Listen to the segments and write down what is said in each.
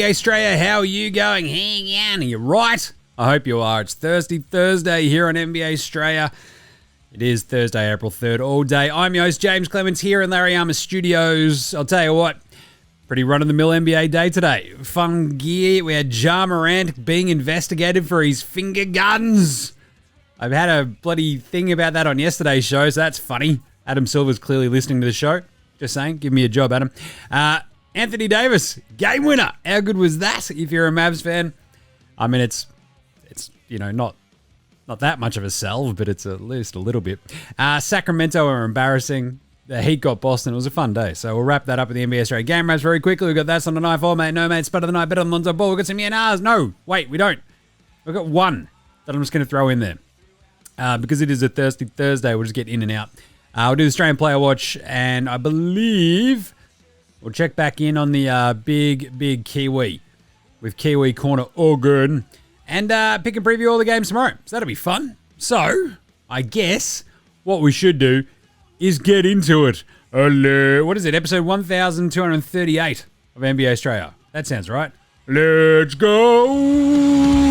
NBA Straya. How are you going? Hang on, are you right? I hope you are. It's Thursday here on NBA Straya. It is Thursday, April 3rd, all day. I'm your host, James Clements, here in Larry Armour Studios. I'll tell you what, pretty run-of-the-mill NBA day today. Fun gear. We had Ja Morant being investigated for his finger guns. I've had a bloody thing about that on yesterday's show, so that's funny. Adam Silver's clearly listening to the show. Just saying, give me a job, Adam. Anthony Davis, game winner. How good was that if you're a Mavs fan? I mean, it's not that much of a salve, but it's at least a little bit. Sacramento are embarrassing. The Heat got Boston. It was a fun day. So we'll wrap that up with the NBA Straight Game Wraps very quickly. We've got That's on the Night. Oh, mate. No, mate. Spud of the Night. Better than Lonzo Ball. We've got some ENRs. No, wait, we don't. We've got one that I'm just going to throw in there. Because it is a thirsty Thursday, we'll just get in and out. We'll do the Australian Player Watch, and I believe we'll check back in on the big Kiwi with Kiwi Korner all good. And pick and preview all the games tomorrow. So that'll be fun. So, I guess what we should do is get into it. What is it? Episode 1238 of NBA Australia. That sounds right. Let's go!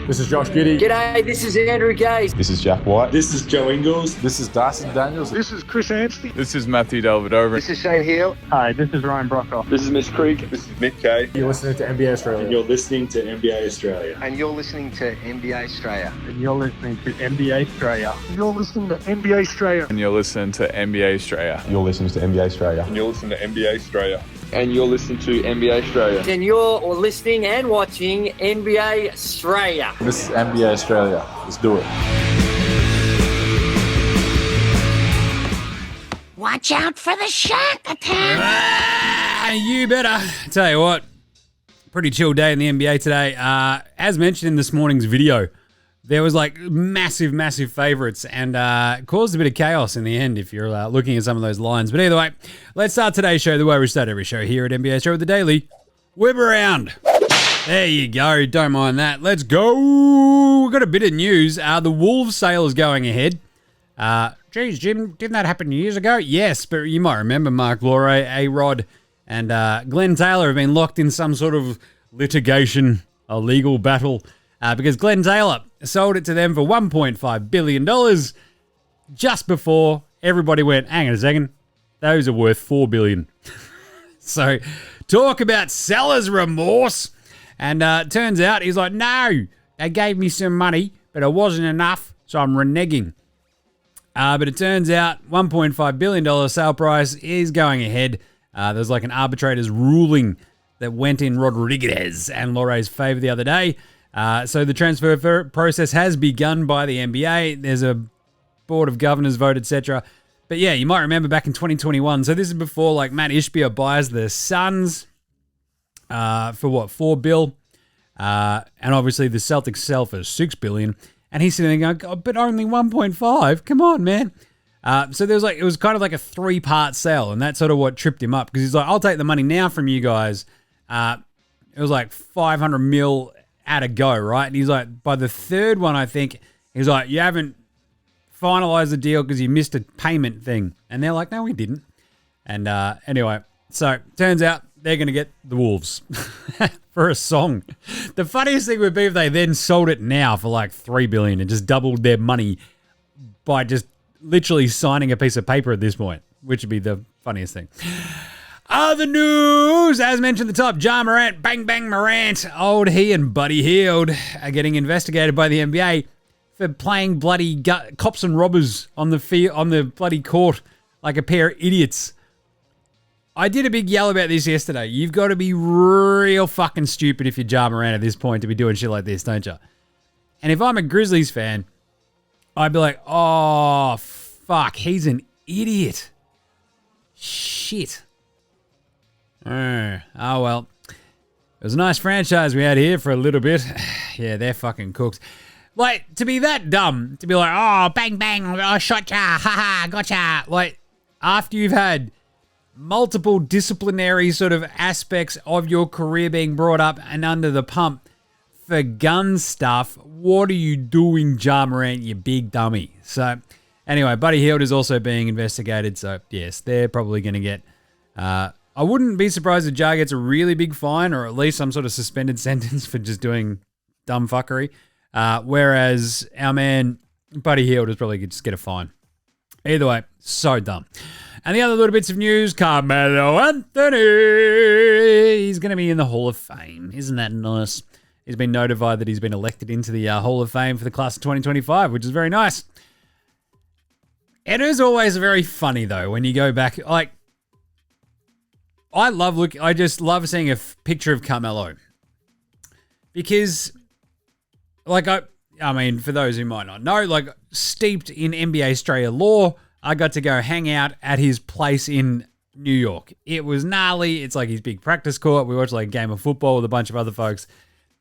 This is Josh Giddey. G'day, this is Andrew Gaze. This is Jack White. This is Joe Ingles. This is Dyson Daniels. This is Chris Anstey. This is Matthew Delvedova. This is Shane Hill. Hi, this is Ryan Brockhoff. This is Mitch Creek. This is Mick Kay. You're listening to NBA Australia. And you're listening to NBA Australia. And you're listening to NBA Australia. And you're listening to NBA Australia. You're listening to NBA Australia. And you're listening to NBA Australia. You're listening to NBA Australia. And you're listening to NBA Australia. And you're listening to NBA Australia. And you're listening and watching NBA Australia. This is NBA Australia. Let's do it. Watch out for the shark attack. You better. Tell you what, pretty chill day in the NBA today. As mentioned in this morning's video, there was like massive favorites and caused a bit of chaos in the end if you're looking at some of those lines. But either way, let's start today's show the way we start every show here at NBA Show with the Daily Whip Around. There you go. Don't mind that. Let's go. We've got a bit of news. The Wolves sale is going ahead. Geez, Jim, didn't that happen years ago? Yes, but you might remember Mark Lore, A-Rod, and Glenn Taylor have been locked in some sort of litigation, a legal battle, because Glenn Taylor sold it to them for $1.5 billion just before everybody went, hang on a second, those are worth $4 billion. So talk about seller's remorse. And turns out he's like, no, they gave me some money, but it wasn't enough, so I'm reneging. But it turns out $1.5 billion sale price is going ahead. There's like an arbitrator's ruling that went in Rodriguez and Lore's favor the other day. So the transfer process has begun by the NBA. There's a board of governors vote, etc. But yeah, you might remember back in 2021. So this is before like Matt Ishbia buys the Suns for what, $4 billion? And obviously the Celtics sell for $6 billion. And he's sitting there going, oh, but only 1.5. Come on, man. So there was like, it was kind of like a 3-part sale, and that's sort of what tripped him up because he's like, I'll take the money now from you guys. It was like 500 mil at a go, right? And he's like, by the third one, I think, he's like, you haven't finalized the deal because you missed a payment thing. And they're like, no, we didn't. And anyway, so turns out they're going to get the Wolves for a song. The funniest thing would be if they then sold it now for like $3 billion and just doubled their money by just literally signing a piece of paper at this point, which would be the funniest thing. Other news, as mentioned at the top, Ja Morant, bang bang Morant, old he and Buddy Hield are getting investigated by the NBA for playing bloody cops and robbers on the bloody court like a pair of idiots. I did a big yell about this yesterday. You've got to be real fucking stupid if you're Ja Morant at this point to be doing shit like this, don't you? And if I'm a Grizzlies fan, I'd be like, oh, fuck, he's an idiot. Shit. Oh, well. It was a nice franchise we had here for a little bit. Yeah, they're fucking cooked. Like, to be that dumb, to be like, oh, bang, bang, I shot ya, haha, gotcha. Like, after you've had multiple disciplinary sort of aspects of your career being brought up and under the pump for gun stuff, what are you doing, Ja Morant, you big dummy? So, Anyway, Buddy Hield is also being investigated. So, yes, they're probably going to get... I wouldn't be surprised if Ja gets a really big fine or at least some sort of suspended sentence for just doing dumb fuckery. Whereas our man, Buddy Hield, is probably going to just get a fine. Either way, so dumb. And the other little bits of news, Carmelo Anthony. He's going to be in the Hall of Fame. Isn't that nice? He's been notified that he's been elected into the Hall of Fame for the class of 2025, which is very nice. It is always very funny, though, when you go back. Like, I just love seeing a picture of Carmelo. Because, like, I mean, for those who might not know, like, steeped in NBA Australia lore, I got to go hang out at his place in New York. It was gnarly. It's like his big practice court. We watched like a game of football with a bunch of other folks.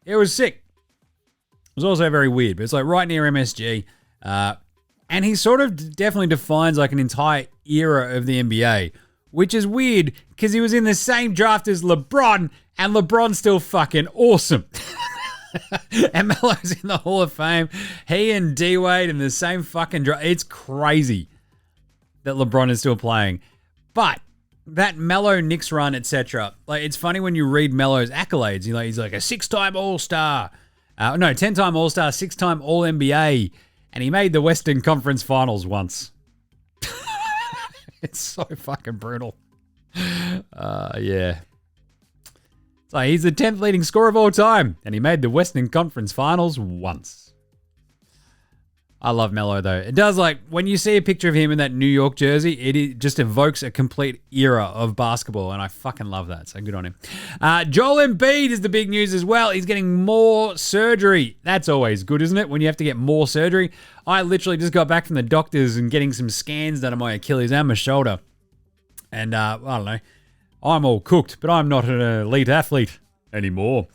It was sick. It was also very weird, but it's like right near MSG. And he sort of definitely defines like an entire era of the NBA, which is weird because he was in the same draft as LeBron, and LeBron's still fucking awesome. And Melo's in the Hall of Fame. He and D-Wade in the same fucking draft. It's crazy that LeBron is still playing. But that Melo Knicks run, etc. Like, it's funny when you read Melo's accolades. He's like a 6-time All-Star. 10-time All-Star, 6-time All-NBA. And he made the Western Conference Finals once. It's so fucking brutal. Yeah. It's like he's the 10th leading scorer of all time. And he made the Western Conference Finals once. I love Melo, though. It does, like, when you see a picture of him in that New York jersey, it just evokes a complete era of basketball, and I fucking love that, so good on him. Joel Embiid is the big news as well. He's getting more surgery. That's always good, isn't it, when you have to get more surgery? I literally just got back from the doctors and getting some scans done on my Achilles and my shoulder. And, I don't know, I'm all cooked, but I'm not an elite athlete anymore.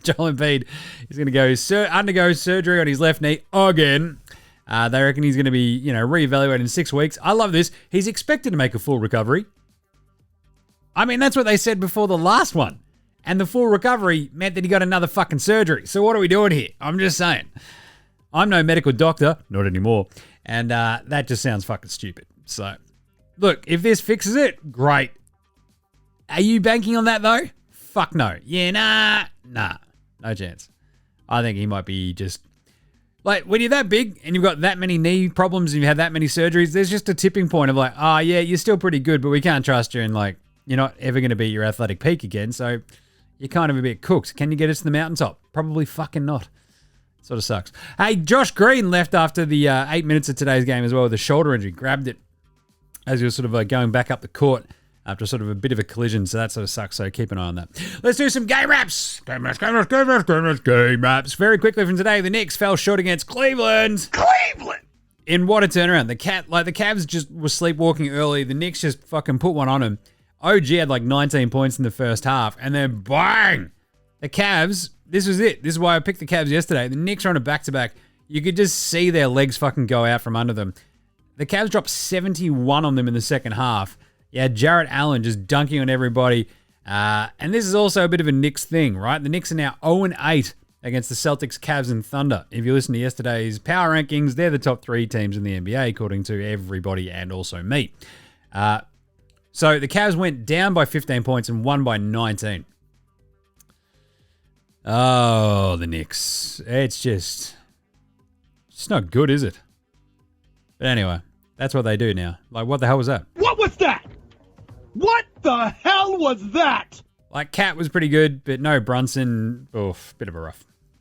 Joel Embiid is going to go undergo surgery on his left knee again. They reckon he's going to be, reevaluated in 6 weeks. I love this. He's expected to make a full recovery. I mean, that's what they said before the last one. And the full recovery meant that he got another fucking surgery. So what are we doing here? I'm just saying. I'm no medical doctor. Not anymore. And that just sounds fucking stupid. So, look, if this fixes it, great. Are you banking on that, though? Fuck no. Yeah, nah. No chance. I think he might be just... Like, when you're that big and you've got that many knee problems and you have that many surgeries, there's just a tipping point of like, oh, yeah, you're still pretty good, but we can't trust you and, like, you're not ever going to be your athletic peak again, so you're kind of a bit cooked. Can you get us to the mountaintop? Probably fucking not. Sort of sucks. Hey, Josh Green left after the 8 minutes of today's game as well with a shoulder injury. Grabbed it as he was sort of going back up the court after sort of a bit of a collision, so that sort of sucks, so keep an eye on that. Let's do some game wraps. Game wraps. Very quickly from today, the Knicks fell short against Cleveland. In what a turnaround. The Cavs just were sleepwalking early. The Knicks just fucking put one on them. OG had like 19 points in the first half, and then bang! The Cavs, this was it. This is why I picked the Cavs yesterday. The Knicks are on a back-to-back. You could just see their legs fucking go out from under them. The Cavs dropped 71 on them in the second half. Yeah, Jarrett Allen just dunking on everybody. And this is also a bit of a Knicks thing, right? The Knicks are now 0-8 against the Celtics, Cavs, and Thunder. If you listen to yesterday's power rankings, they're the top 3 teams in the NBA, according to everybody and also me. So the Cavs went down by 15 points and won by 19. Oh, the Knicks. It's not good, is it? But anyway, that's what they do now. Like, what the hell was that? What was that? What the hell was that? Like, Cat was pretty good, but no Brunson. Oof, bit of a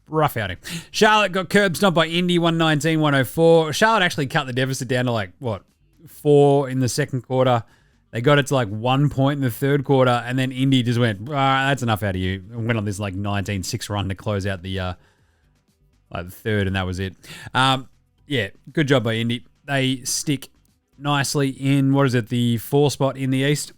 rough outing. Charlotte got curb stomped by Indy, 119-104. Charlotte actually cut the deficit down to 4 in the second quarter. They got it to 1 point in the third quarter, and then Indy just went, that's enough out of you. And went on this 19-6 run to close out the third, and that was it. Yeah, good job by Indy. They stick nicely in, the 4 spot in the East.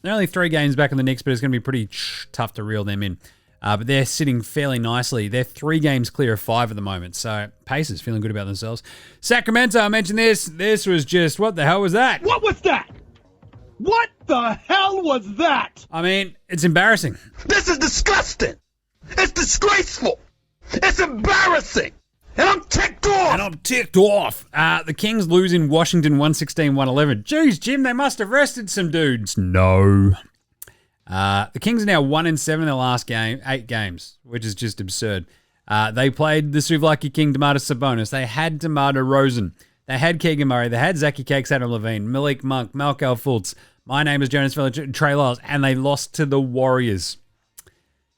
They're only 3 games back on the Knicks, but it's going to be pretty tough to reel them in. But they're sitting fairly nicely. They're 3 games clear of 5 at the moment, so Pacers feeling good about themselves. Sacramento, I mentioned this. This was just, what the hell was that? What was that? What the hell was that? I mean, it's embarrassing. This is disgusting. It's disgraceful. It's embarrassing. And I'm ticked off. The Kings lose in Washington 116-111. Jeez, Jim, they must have rested some dudes. No. The Kings are now 1-7 in their last 8 games, which is just absurd. They played the Suvlaki King, Domantas Sabonis. They had DeMar DeRozan. They had Keegan Murray. They had Zachy Cakes, Adam Levine, Malik Monk, Malcolm Fultz. My name is Jonas Village, Trey Lyles, and they lost to the Warriors.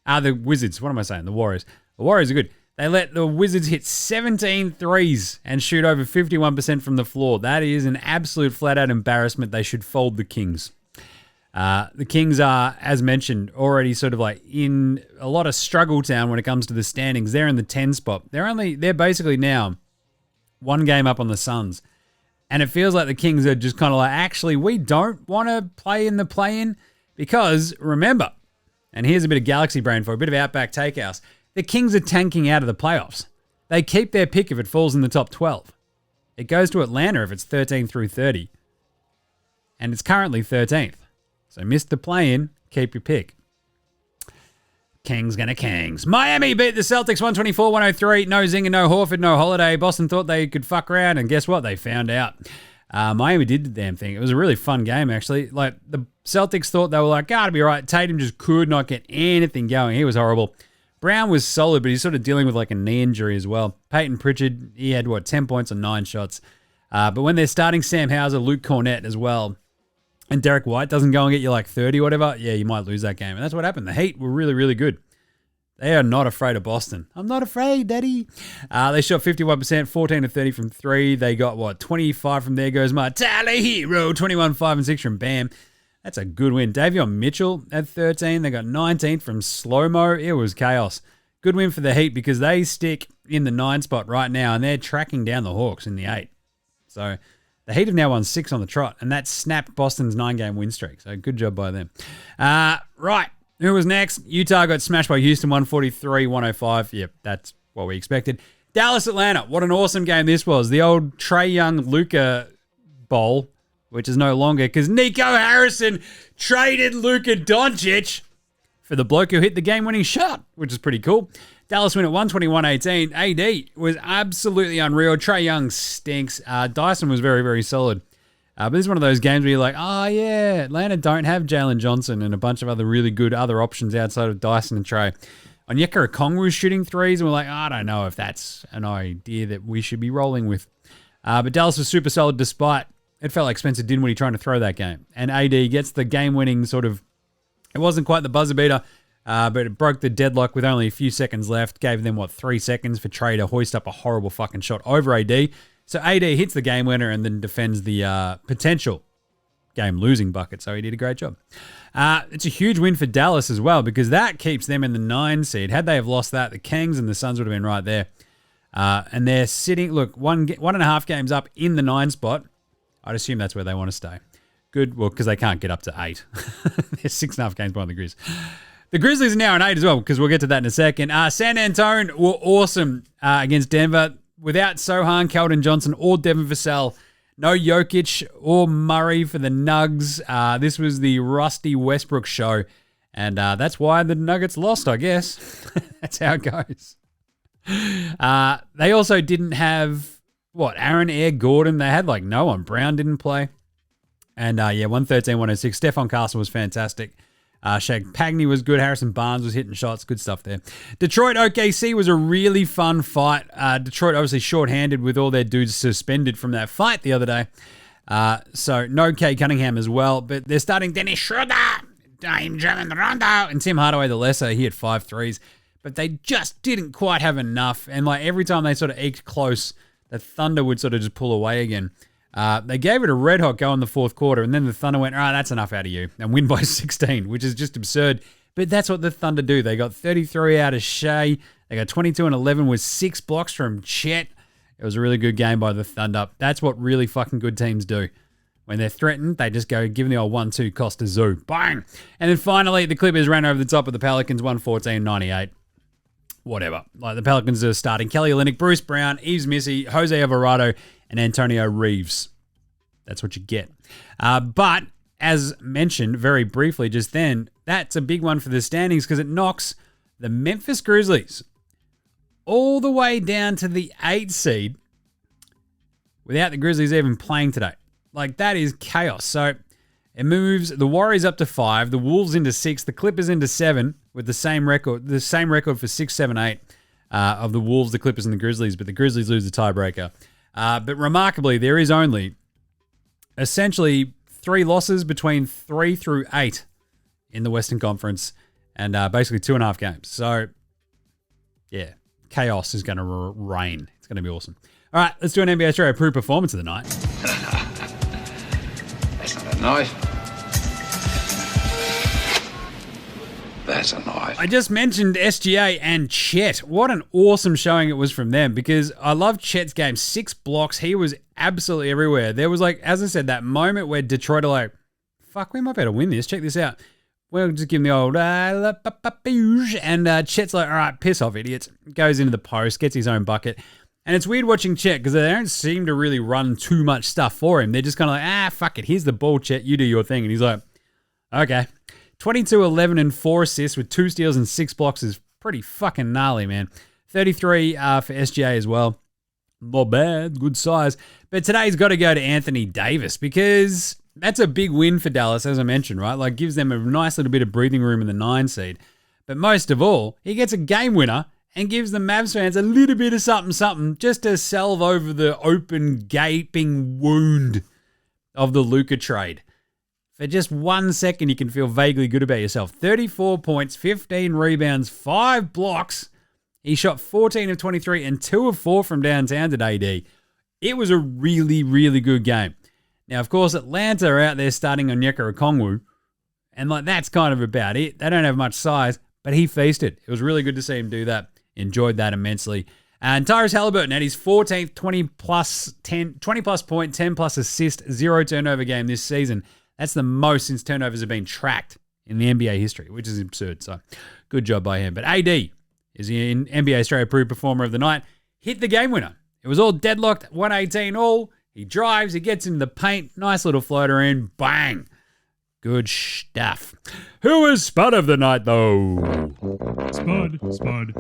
The Wizards. What am I saying? The Warriors. The Warriors are good. They let the Wizards hit 17 threes and shoot over 51% from the floor. That is an absolute flat-out embarrassment. They should fold the Kings. The Kings are, as mentioned, already sort of like in a lot of struggle town when it comes to the standings. They're in the 10 spot. They're basically now 1 game up on the Suns. And it feels like the Kings are just kind of like, actually, we don't want to play in the play-in because, remember, and here's a bit of galaxy brain for a bit of Outback Takehouse, the Kings are tanking out of the playoffs. They keep their pick if it falls in the top 12. It goes to Atlanta if it's 13 through 30. And it's currently 13th. So miss the play-in, keep your pick. Kings gonna Kings. Miami beat the Celtics 124-103. No Zinger, no Horford, no Holiday. Boston thought they could fuck around, and guess what? They found out. Miami did the damn thing. It was a really fun game, actually. Like, the Celtics thought they were like, it'll be all right. Tatum just could not get anything going. He was horrible. Brown was solid, but he's sort of dealing with like a knee injury as well. Peyton Pritchard, he had, 10 points on 9 shots. But when they're starting Sam Hauser, Luke Cornett as well, and Derek White doesn't go and get you like 30 or whatever, yeah, you might lose that game. And that's what happened. The Heat were really, really good. They are not afraid of Boston. I'm not afraid, Daddy. They shot 51%, 14 to 30 from 3. They got, 25 from there goes my Tyler Hero, 21, 5 and 6 from Bam. That's a good win. Davion Mitchell at 13. They got 19 from Slow-Mo. It was chaos. Good win for the Heat because they stick in the 9 spot right now and they're tracking down the Hawks in the 8. So the Heat have now won 6 on the trot, and that snapped Boston's 9-game win streak. So good job by them. Right. Who was next? Utah got smashed by Houston 143-105. Yep, that's what we expected. Dallas, Atlanta. What an awesome game this was. The old Trae Young Luka Bowl, which is no longer because Nico Harrison traded Luka Doncic for the bloke who hit the game-winning shot, which is pretty cool. Dallas win at 121-18. AD was absolutely unreal. Trae Young stinks. Dyson was very, very solid. But this is one of those games where you're like, Atlanta don't have Jalen Johnson and a bunch of other really good other options outside of Dyson and Trae. Onyeka Okongwu shooting threes, and we're like, I don't know if that's an idea that we should be rolling with. But Dallas was super solid despite it felt like Spencer Dinwiddie trying to throw that game. And AD gets the game-winning sort of, it wasn't quite the buzzer beater, but it broke the deadlock with only a few seconds left. Gave them, 3 seconds for Trae to hoist up a horrible fucking shot over AD. So AD hits the game winner and then defends the potential game-losing bucket. So he did a great job. It's a huge win for Dallas as well because that keeps them in the 9 seed. Had they have lost that, the Kings and the Suns would have been right there. And they're sitting, 1.5 games up in the 9 spot. I'd assume that's where they want to stay. Good, because they can't get up to 8. They're 6.5 games behind the Grizz. The Grizzlies are now in 8 as well, because we'll get to that in a second. San Antonio were awesome against Denver. Without Sohan, Keldon Johnson, or Devin Vassell. No Jokic or Murray for the Nugs. This was the Rusty Westbrook show. And that's why the Nuggets lost, I guess. That's how it goes. They also didn't have, Aaron Air Gordon. They had no one. Brown didn't play. And 113-106. Stephon Castle was fantastic. Shaq Pagney was good. Harrison Barnes was hitting shots. Good stuff there. Detroit OKC was a really fun fight. Detroit obviously shorthanded with all their dudes suspended from that fight the other day. So no Kay Cunningham as well. But they're starting Dennis Schroeder, Jalen Rondo, and Tim Hardaway the lesser. He had 5 threes. But they just didn't quite have enough. And every time they sort of eked close, the Thunder would sort of just pull away again. They gave it a red hot go in the 4th quarter, and then the Thunder went, that's enough out of you, and win by 16, which is just absurd. But that's what the Thunder do. They got 33 out of Shea. They got 22 and 11 with 6 blocks from Chet. It was a really good game by the Thunder. That's what really fucking good teams do. When they're threatened, they just go give them the old 1-2 Costa Zoo. Bang! And then finally, the Clippers ran over the top of the Pelicans, 114-98. Whatever. The Pelicans are starting Kelly Olynyk, Bruce Brown, Yves Missy, Jose Alvarado, and Antonio Reeves. That's what you get. But as mentioned very briefly just then, that's a big one for the standings because it knocks the Memphis Grizzlies all the way down to the 8 seed without the Grizzlies even playing today. Like, that is chaos. So it moves the Warriors up to 5, the Wolves into 6, the Clippers into 7 with the same record for 6, 7, 8 of the Wolves, the Clippers, and the Grizzlies, but the Grizzlies lose the tiebreaker. But remarkably, there is only essentially 3 losses between 3 through 8 in the Western Conference, and basically 2.5 games. So, yeah, chaos is going to reign. It's going to be awesome. All right, let's do an NBA Australia Pro performance of the night. That's not a knife. That's a knife. I just mentioned SGA and Chet. What an awesome showing it was from them, because I love Chet's game. 6 blocks. He was absolutely everywhere. There was, like, as I said, that moment where Detroit are like, fuck, we might be able to win this. Check this out. We'll just give him the old and Chet's like, all right, piss off, idiots. Goes into the post, gets his own bucket. And it's weird watching Chet because they don't seem to really run too much stuff for him. They're just kind of like, fuck it. Here's the ball, Chet. You do your thing. And he's like, okay. 22, 11, and 4 assists with 2 steals and 6 blocks is pretty fucking gnarly, man. 33 for SGA as well. Not bad. Good size. But today's got to go to Anthony Davis because that's a big win for Dallas, as I mentioned, right? Like, gives them a nice little bit of breathing room in the 9 seed. But most of all, he gets a game winner and gives the Mavs fans a little bit of something just to salve over the open, gaping wound of the Luka trade. For just 1 second, you can feel vaguely good about yourself. 34 points, 15 rebounds, 5 blocks. He shot 14 of 23 and 2 of 4 from downtown today, D. It was a really, really good game. Now, of course, Atlanta are out there starting Onyeka Okongwu, and like that's kind of about it. They don't have much size, but he feasted. It was really good to see him do that. Enjoyed that immensely. And Tyrese Halliburton had his 14th 20-plus point, 10-plus assist, 0 turnover game this season. That's the most since turnovers have been tracked in the NBA history, which is absurd. So good job by him. But AD is the NBA Australia Pro Performer of the night. Hit the game winner. It was all deadlocked, 118 all. He drives, he gets into the paint, nice little floater in, bang. Good stuff. Who was Spud of the night, though? Spud. It is Spud of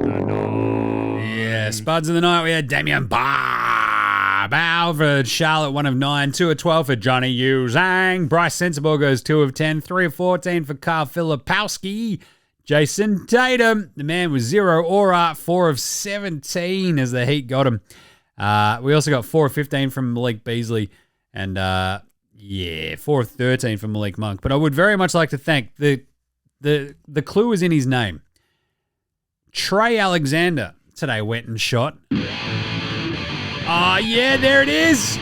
the night. Yeah, Spuds of the night. We had Damian Bow for Charlotte, 1 of 9, 2 of 12 for Johnny Yu Zhang. Bryce Sensabaugh goes 2 of 10, 3 of 14 for Carl Filipowski. Jason Tatum, the man was 0 aura, 4 of 17 as the Heat got him. We also got 4 of 15 from Malik Beasley and, 4 of 13 from Malik Monk. But I would very much like to thank, the clue is in his name. Trey Alexander today went and shot. Yeah, there it is.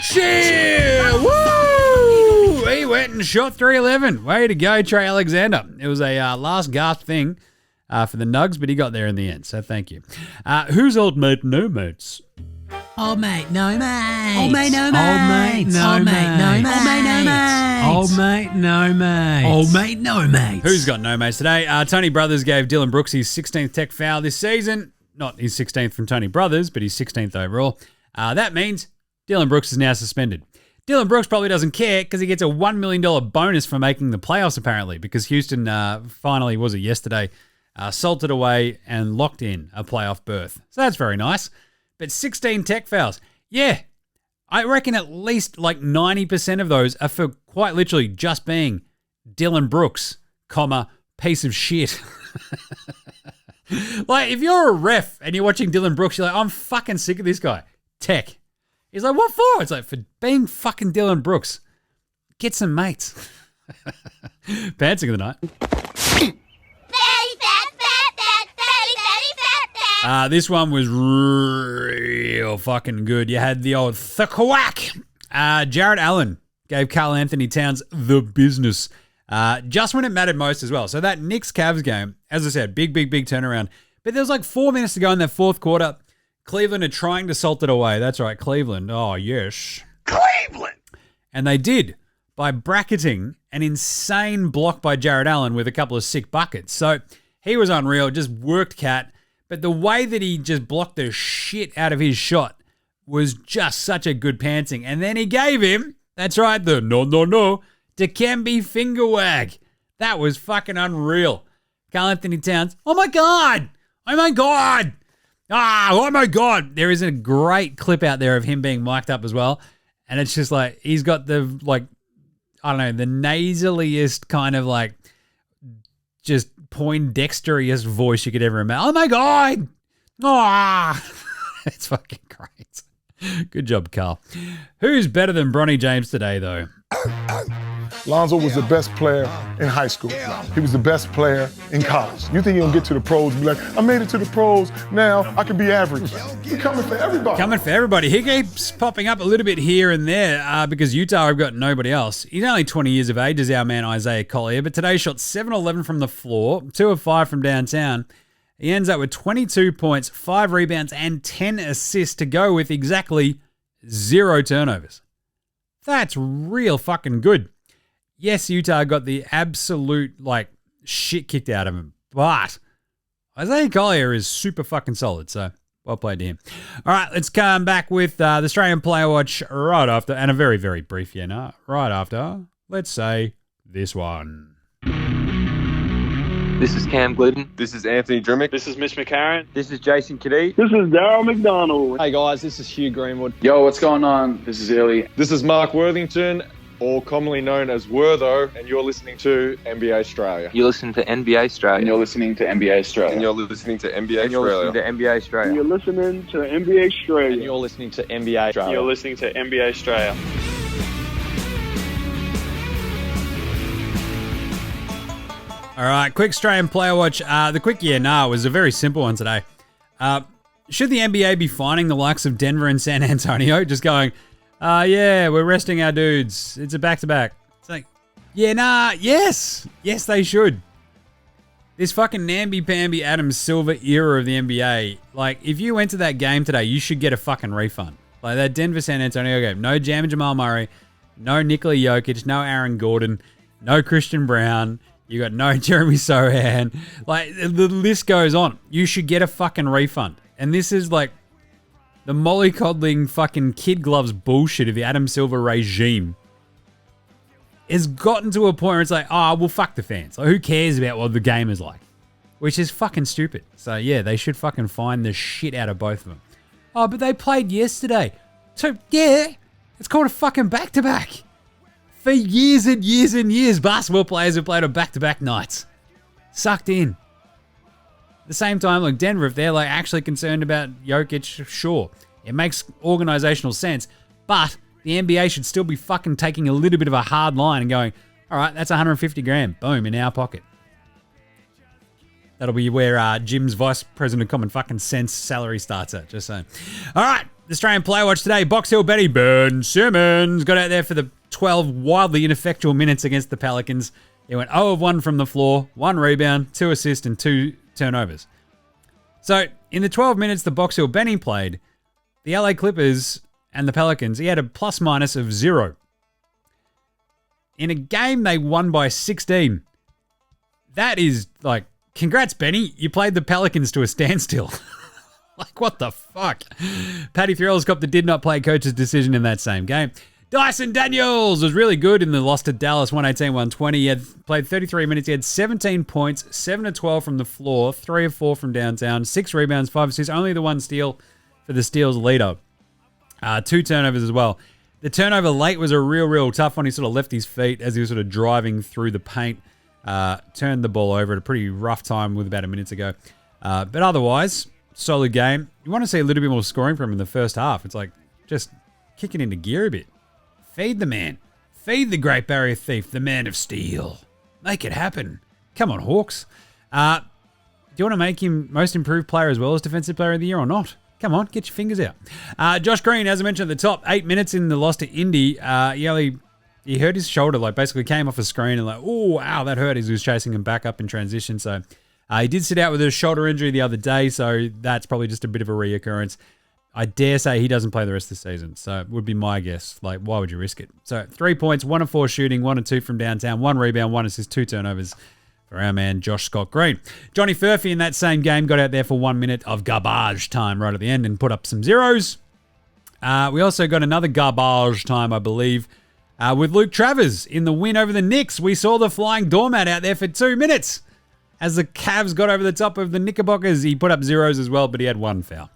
Chill! Woo! He went and shot 311. Way to go, Trey Alexander. It was a last gasp thing for the Nugs, but he got there in the end, so thank you. Who's old mate, no mates? Old mate, no mates. Old mate, no mates. Old mate, no mates. Old mate, no mates. Old mate, no mates. Old mate, no mates. Who's got no mates today? Tony Brothers gave Dylan Brooks his 16th tech foul this season. Not his 16th from Tony Brothers, but his 16th overall. That means Dylan Brooks is now suspended. Dylan Brooks probably doesn't care because he gets a $1 million bonus for making the playoffs, apparently, because Houston finally, was it yesterday, salted away and locked in a playoff berth. So that's very nice. But 16 tech fouls. Yeah, I reckon at least like 90% of those are for quite literally just being Dylan Brooks, piece of shit. Like, if you're a ref and you're watching Dylan Brooks, you're like, I'm fucking sick of this guy. Tech. He's like, what for? It's like, for being fucking Dylan Brooks. Get some mates. Pantsing of the night. This one was real fucking good. You had the old thquack. Jared Allen gave Karl Anthony Towns the business. Just when it mattered most as well. So that Knicks-Cavs game, as I said, big turnaround. But there was like 4 minutes to go in that fourth quarter. Cleveland are trying to salt it away. That's right, Cleveland. Oh, yes. Cleveland! And they did by bracketing an insane block by Jared Allen with a couple of sick buckets. So he was unreal, just worked Cat. But the way that he just blocked the shit out of his shot was just such a good pantsing. And then he gave him That's right, the no Dikembe finger wag. That was fucking unreal. Karl Anthony Towns, oh my God. Oh my God. Oh my God. There is a great clip out there of him being mic'd up as well. And it's just like, he's got the, like, I don't know, the nasaliest kind of like just Poindexteriest voice you could ever imagine. Oh my God. Oh, it's fucking great. Good job, Carl. Who's better than Bronny James today, though? Lonzo was the best player in high school. He was the best player in college. You think he'll get to the pros and be like, I made it to the pros, now I can be average. We're coming for everybody. Coming for everybody. He keeps popping up a little bit here and there because Utah have got nobody else. He's only 20 years of age, is our man Isaiah Collier, but today shot 7-11 from the floor, 2 of 5 from downtown. He ends up with 22 points, 5 rebounds, and 10 assists to go with exactly 0 turnovers. That's real fucking good. Yes, Utah got the absolute, like, shit kicked out of him, but Isaiah Collier is super fucking solid, so well played to him. All right, let's come back with the Australian Player Watch right after, and a very, very brief, right after, let's say, this one. This is Cam Glidden. This is Anthony Drimmick. This is Mitch McCarron. This is Jason Kadee. This is Darryl McDonald. Hey guys, this is Hugh Greenwood. Yo, what's going on? This is Illy. This is Mark Worthington, or commonly known as Wortho, and you're listening to NBA Australia. You listen to NBA Australia. And you're listening to NBA Australia. And you're listening to NBA And you're Australia. listening to NBA Australia. You're listening to NBA Australia. And you're listening to NBA Australia. You're listening to NBA Australia. All right, quick Australian Player Watch. The quick was a very simple one today. Should the NBA be fining the likes of Denver and San Antonio? Just going, yeah, we're resting our dudes. It's a back-to-back. It's like, yes, they should. This fucking namby-pamby Adam Silver era of the NBA, like, if you went to that game today, you should get a fucking refund. Like that Denver-San Antonio game. No Jam and Jamal Murray, no Nikola Jokic, no Aaron Gordon, no Christian Brown. You got no Jeremy Sohan. Like, the list goes on. You should get a fucking refund. And this is like the mollycoddling fucking kid gloves bullshit of the Adam Silver regime has gotten to a point where it's like, oh, well, fuck the fans. Like, who cares about what the game is like? Which is fucking stupid. So, yeah, they should fucking fine the shit out of both of them. Oh, but they played yesterday. So, yeah, it's called a fucking back-to-back. For years and years and years, basketball players have played on back-to-back nights. Sucked in. At the same time, like Denver, if they're like actually concerned about Jokic, sure. It makes organizational sense. But the NBA should still be fucking taking a little bit of a hard line and going, all right, that's 150 grand. Boom, in our pocket. That'll be where Jim's vice president of common fucking sense salary starts at. Just saying. All right, the Australian Player Watch today. Box Hill Betty Ben Simmons got out there for the 12 wildly ineffectual minutes against the Pelicans. He went 0 of 1 from the floor, 1 rebound, 2 assists, and 2 turnovers. So, in the 12 minutes the Box Hill Benny played, the LA Clippers and the Pelicans, he had a plus-minus of 0. In a game they won by 16. That is, like, congrats, Benny. You played the Pelicans to a standstill. Like, what the fuck? Paddy Thrillscopter did not play coach's decision in that same game. Dyson Daniels was really good in the loss to Dallas 118-120. He had played 33 minutes. He had 17 points, 7 of 12 from the floor, 3 of 4 from downtown, 6 rebounds, 5 assists, only the 1 steal for the Steel's leader. 2 turnovers as well. The turnover late was a real tough one. He sort of left his feet as he was sort of driving through the paint, turned the ball over at a pretty rough time with about a minute to go. But otherwise, solid game. You want to see a little bit more scoring from him in the first half. It's like just kicking into gear a bit. Feed the man. Feed the Great Barrier Thief, the man of steel. Make it happen. Come on, Hawks. Do you want to make him most improved player as well as defensive player of the year or not? Come on, get your fingers out. Josh Green, as I mentioned at the top, 8 minutes in the loss to Indy. He hurt his shoulder, like basically came off a screen and like, oh, wow, that hurt as he was chasing him back up in transition. So he did sit out with a shoulder injury the other day, so that's probably just a bit of a reoccurrence. I dare say he doesn't play the rest of the season, so it would be my guess. Like, why would you risk it? So 3 points, 1 of 4 shooting, 1 of 2 from downtown, 1 rebound, 1 assist, 2 turnovers for our man Josh Scott Green. Johnny Furphy in that same game got out there for 1 minute of garbage time right at the end and put up some zeros. We also got another garbage time, I believe, With Luke Travers in the win over the Knicks, we saw the flying doormat out there for 2 minutes. As the Cavs got over the top of the Knickerbockers, he put up zeros as well, but he had one foul.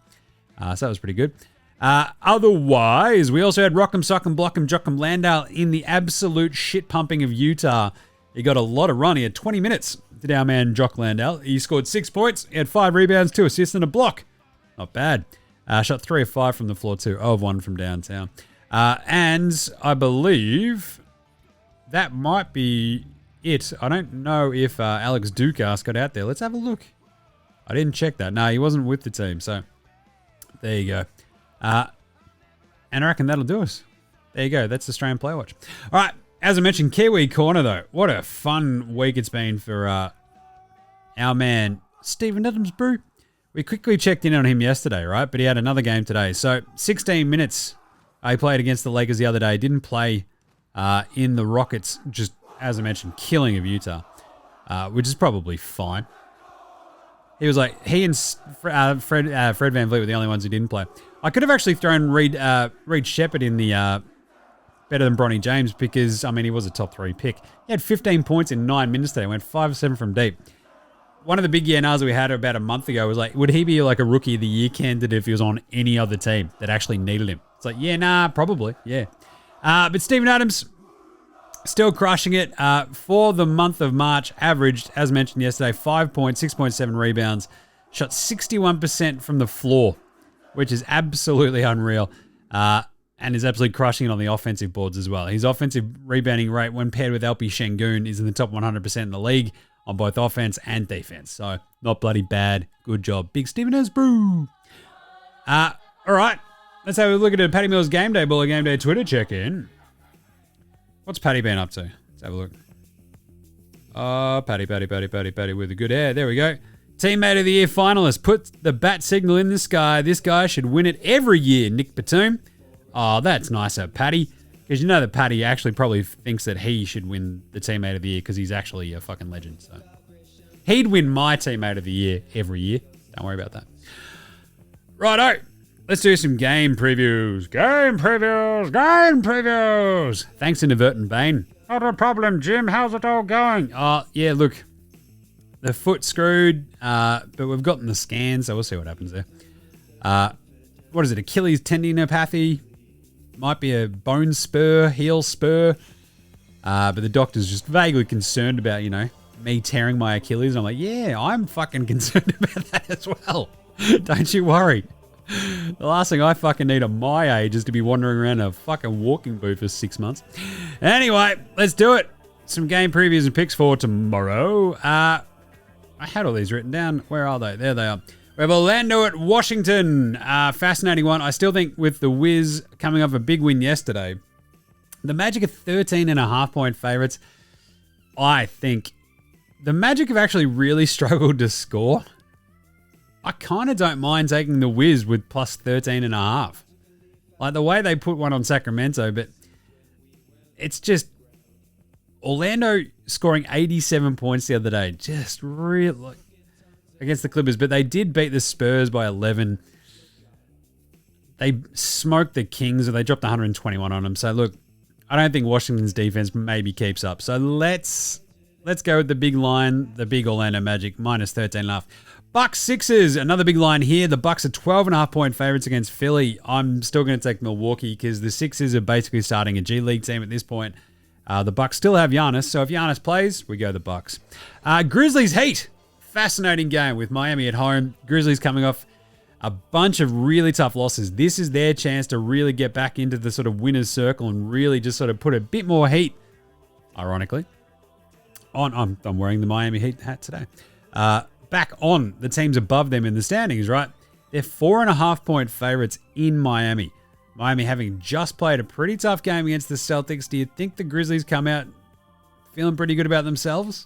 So that was pretty good. Otherwise, we also had Rock'em Sock'em Block'em Jock'em Landale in the absolute shit pumping of Utah. He got a lot of run. He had 20 minutes, did our man Jock Landale. He scored 6 points. He had 5 rebounds, 2 assists, and a block. Not bad. Shot 3 of 5 from the floor, too. 0 of 1 from downtown. And I believe that might be it. I don't know if Alex Dukas got out there. Let's have a look. I didn't check that. No, he wasn't with the team, so there you go. And I reckon that'll do us. There you go. That's the Australian Player Watch. All right. As I mentioned, Kiwi Korner, though. What a fun week it's been for our man, Steven Adams, bro. We quickly checked in on him yesterday, right? But he had another game today. So 16 minutes he played against the Lakers the other day. Didn't play in the Rockets, just, as I mentioned, killing of Utah, which is probably fine. He was like, he and Fred VanVleet were the only ones who didn't play. I could have actually thrown Reed Shepherd in the better than Bronny James because, I mean, he was a top 3 pick. He had 15 points in 9 minutes today. Went 5 of 7 from deep. One of the big YNRs we had about a month ago was like, would he be like a Rookie of the Year candidate if he was on any other team that actually needed him? It's like, yeah, nah, probably, yeah. But Steven Adams, still crushing it. For the month of March, averaged, as mentioned yesterday, 5 points, 6.7 rebounds, shot 61% from the floor, which is absolutely unreal, and is absolutely crushing it on the offensive boards as well. His offensive rebounding rate, when paired with Alpi Şengün, is in the top 100% in the league on both offense and defense. So, not bloody bad. Good job. Big Steven Asbrew. All right. Let's have a look at a Paddy Mills Game Day Baller Game Day Twitter check-in. What's Paddy been up to? Let's have a look. Oh, Paddy with a good air. There we go. Teammate of the Year finalist. Put the bat signal in the sky. This guy should win it every year. Nick Batum. Oh, that's nicer, Paddy. Because you know that Paddy actually probably thinks that he should win the Teammate of the Year because he's actually a fucking legend. So he'd win my Teammate of the Year every year. Don't worry about that. Righto. Let's do some game previews. Game previews. Thanks, Inadvertent Bane. Not a problem, Jim. How's it all going? Oh, yeah, look. The foot screwed, but we've gotten the scan, so we'll see what happens there. What is it? Achilles tendinopathy. Might be a bone spur, heel spur. But the doctor's just vaguely concerned about, me tearing my Achilles. And I'm like, yeah, I'm fucking concerned about that as well. Don't you worry. The last thing I fucking need at my age is to be wandering around a fucking walking boot for 6 months. Anyway, let's do it. Some game previews and picks for tomorrow. I had all these written down. Where are they? There they are. We have Orlando at Washington. Fascinating one. I still think with the Wiz coming off a big win yesterday, the Magic are 13.5-point favorites. I think the Magic have actually really struggled to score. I kind of don't mind taking the Wiz with plus 13.5. Like the way they put one on Sacramento, but it's just Orlando scoring 87 points the other day. Just really against the Clippers, but they did beat the Spurs by 11. They smoked the Kings, or they dropped 121 on them. So look, I don't think Washington's defense maybe keeps up. So let's go with the big line, the big Orlando Magic, minus 13.5. Bucks Sixers, another big line here. The Bucks are 12.5-point favorites against Philly. I'm still going to take Milwaukee because the Sixers are basically starting a G League team at this point. The Bucks still have Giannis, so if Giannis plays, we go the Bucks. Grizzlies Heat, fascinating game with Miami at home. Grizzlies coming off a bunch of really tough losses. This is their chance to really get back into the sort of winner's circle and really just sort of put a bit more heat, ironically, on. I'm wearing the Miami Heat hat today. Back on the teams above them in the standings, right? They're 4.5-point favorites in Miami. Miami having just played a pretty tough game against the Celtics. Do you think the Grizzlies come out feeling pretty good about themselves?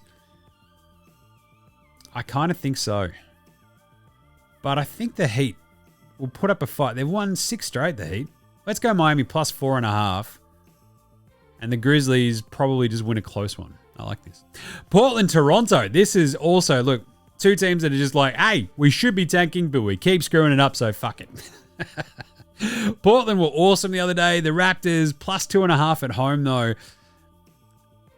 I kind of think so. But I think the Heat will put up a fight. They've won 6 straight, the Heat. Let's go Miami plus 4.5. And the Grizzlies probably just win a close one. I like this. Portland, Toronto. This is also, look, 2 teams that are just like, hey, we should be tanking, but we keep screwing it up, so fuck it. Portland were awesome the other day. The Raptors +2.5 at home, though.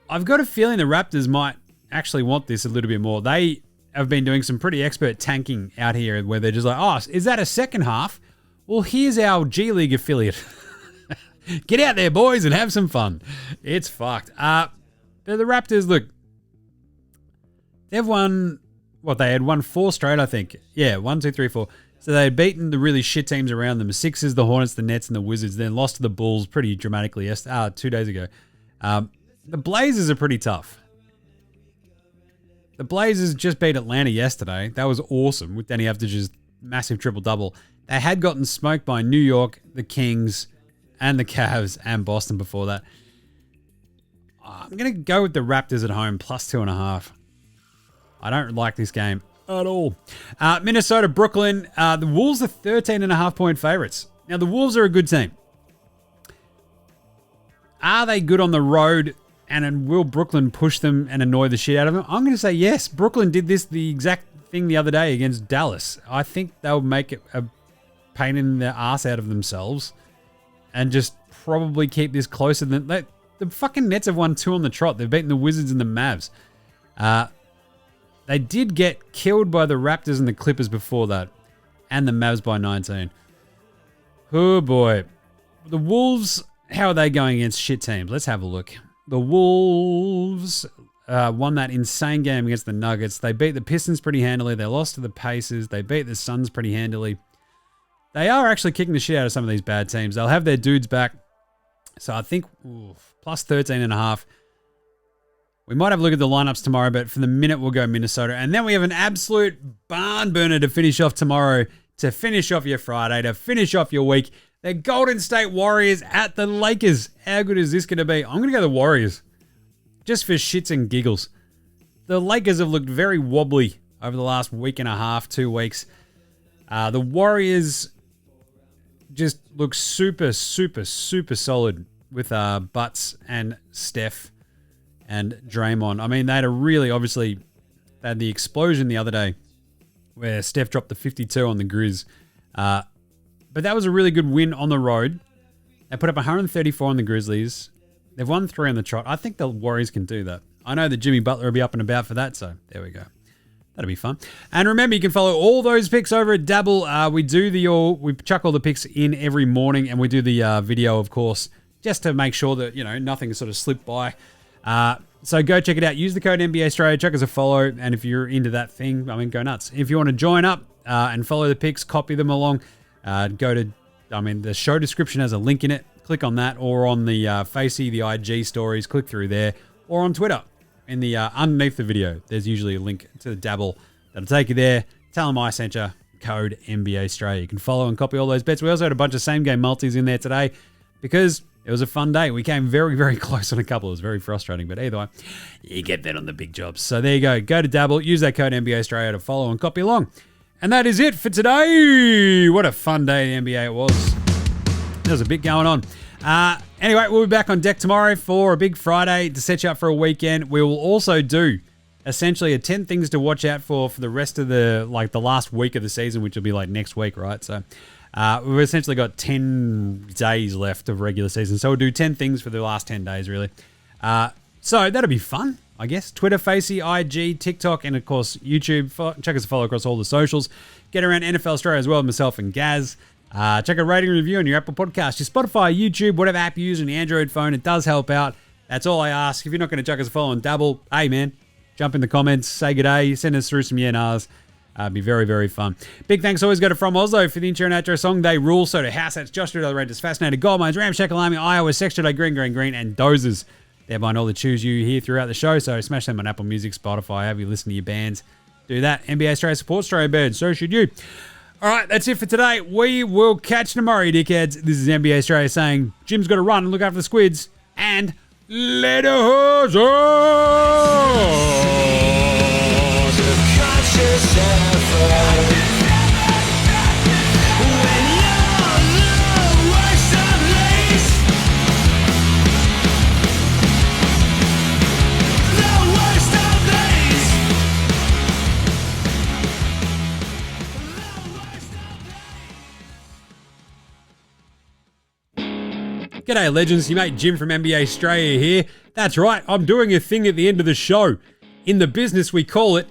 I've got a feeling the Raptors might actually want this a little bit more. They have been doing some pretty expert tanking out here where they're just like, oh, is that a second half? Well, here's our G League affiliate. Get out there, boys, and have some fun. It's fucked. But the Raptors, look, they've won, they had won 4 straight, I think. Yeah, 1, 2, 3, 4. So they had beaten the really shit teams around them, the Sixers, the Hornets, the Nets, and the Wizards, then lost to the Bulls pretty dramatically 2 days ago. The Blazers are pretty tough. The Blazers just beat Atlanta yesterday. That was awesome with Danny Avdija's massive triple-double. They had gotten smoked by New York, the Kings, and the Cavs, and Boston before that. I'm going to go with the Raptors at home, +2.5. I don't like this game at all. Minnesota, Brooklyn. The Wolves are 13.5-point favorites. Now, the Wolves are a good team. Are they good on the road? And will Brooklyn push them and annoy the shit out of them? I'm going to say yes. Brooklyn did the exact thing the other day against Dallas. I think they'll make it a pain in the ass out of themselves and just probably keep this closer than... The fucking Nets have won 2 on the trot. They've beaten the Wizards and the Mavs. They did get killed by the Raptors and the Clippers before that, and the Mavs by 19. Oh boy. The Wolves, how are they going against shit teams? Let's have a look. The Wolves won that insane game against the Nuggets. They beat the Pistons pretty handily. They lost to the Pacers. They beat the Suns pretty handily. They are actually kicking the shit out of some of these bad teams. They'll have their dudes back. So I think +13.5. We might have a look at the lineups tomorrow, but for the minute, we'll go Minnesota. And then we have an absolute barn burner to finish off tomorrow, to finish off your Friday, to finish off your week. The Golden State Warriors at the Lakers. How good is this going to be? I'm going to go the Warriors, just for shits and giggles. The Lakers have looked very wobbly over the last week and a half, 2 weeks. The Warriors just look super, super, super solid with Butts and Steph and Draymond. I mean, they had they had the explosion the other day where Steph dropped the 52 on the Grizz. But that was a really good win on the road. They put up 134 on the Grizzlies. They've won 3 on the trot. I think the Warriors can do that. I know that Jimmy Butler will be up and about for that, so there we go. That'll be fun. And remember, you can follow all those picks over at Dabble. We chuck all the picks in every morning, and we do the video, of course, just to make sure that, nothing sort of slipped by. So go check it out. Use the code NBA Australia. Check us a follow. And if you're into that thing, go nuts. If you want to join up and follow the picks, copy them along, the show description has a link in it. Click on that, or on the Facey, the IG stories, click through there, or on Twitter. In the underneath the video, there's usually a link to the Dabble that'll take you there. Tell them I sent you. Code NBA Australia. You can follow and copy all those bets. We also had a bunch of same game multis in there today because it was a fun day. We came very, very close on a couple. It was very frustrating, but either way, you get that on the big jobs. So there you go. Go to Dabble. Use that code NBA Australia to follow and copy along. And that is it for today. What a fun day in the NBA it was. There's a bit going on. Anyway, we'll be back on deck tomorrow for a big Friday to set you up for a weekend. We will also do essentially a 10 things to watch out for the rest of the last week of the season, which will be next week, right? So we've essentially got 10 days left of regular season. So we'll do 10 things for the last 10 days, really. So that'll be fun, I guess. Twitter, Facey, IG, TikTok, and of course, YouTube. Check us a follow across all the socials. Get around NFL Australia as well, myself and Gaz. Check a rating and review on your Apple Podcast, your Spotify, YouTube, whatever app you use on the Android phone. It does help out. That's all I ask. If you're not going to chuck us a follow on Dabble, hey man, jump in the comments, say good day, send us through some YNRs. It'd be very, very fun. Big thanks always go to From Oslo for the intro and outro song. They rule. So to House, that's Josh Riddle, Rangers, Fascinated, Goldmines, Ramshackle Army, Iowa, Sextra, Green, and Dozers. They're behind all the tunes you hear throughout the show. So smash them on Apple Music, Spotify, however you listen to your bands. Do that. NBA Australia supports Australia bands. So should you. All right, that's it for today. We will catch you tomorrow, dickheads. This is NBA Australia saying Jim's got to run and look after the squids. And later, G'day, legends. Your mate Jim from NBA Australia here. That's right, I'm doing a thing at the end of the show. In the business, we call it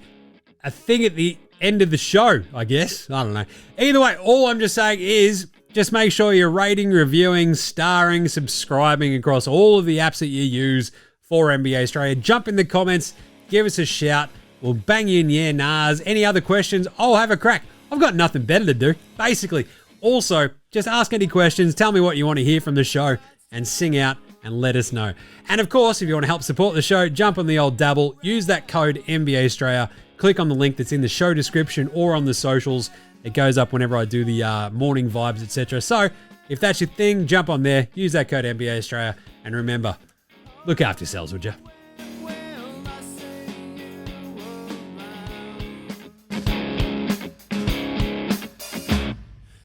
a thing at the end of the show, I guess. I don't know. Either way, all I'm just saying is just make sure you're rating, reviewing, starring, subscribing across all of the apps that you use for NBA Australia. Jump in the comments, give us a shout. We'll bang you in yeah, nahs. Any other questions? I'll have a crack. I've got nothing better to do, basically. Also, just ask any questions, tell me what you want to hear from the show, and sing out and let us know. And of course, if you want to help support the show, jump on the old dabble, use that code NBA Australia, click on the link that's in the show description or on the socials. It goes up whenever I do the morning vibes, etc. So if that's your thing, jump on there, use that code NBA Australia, and remember, look after yourselves, would you?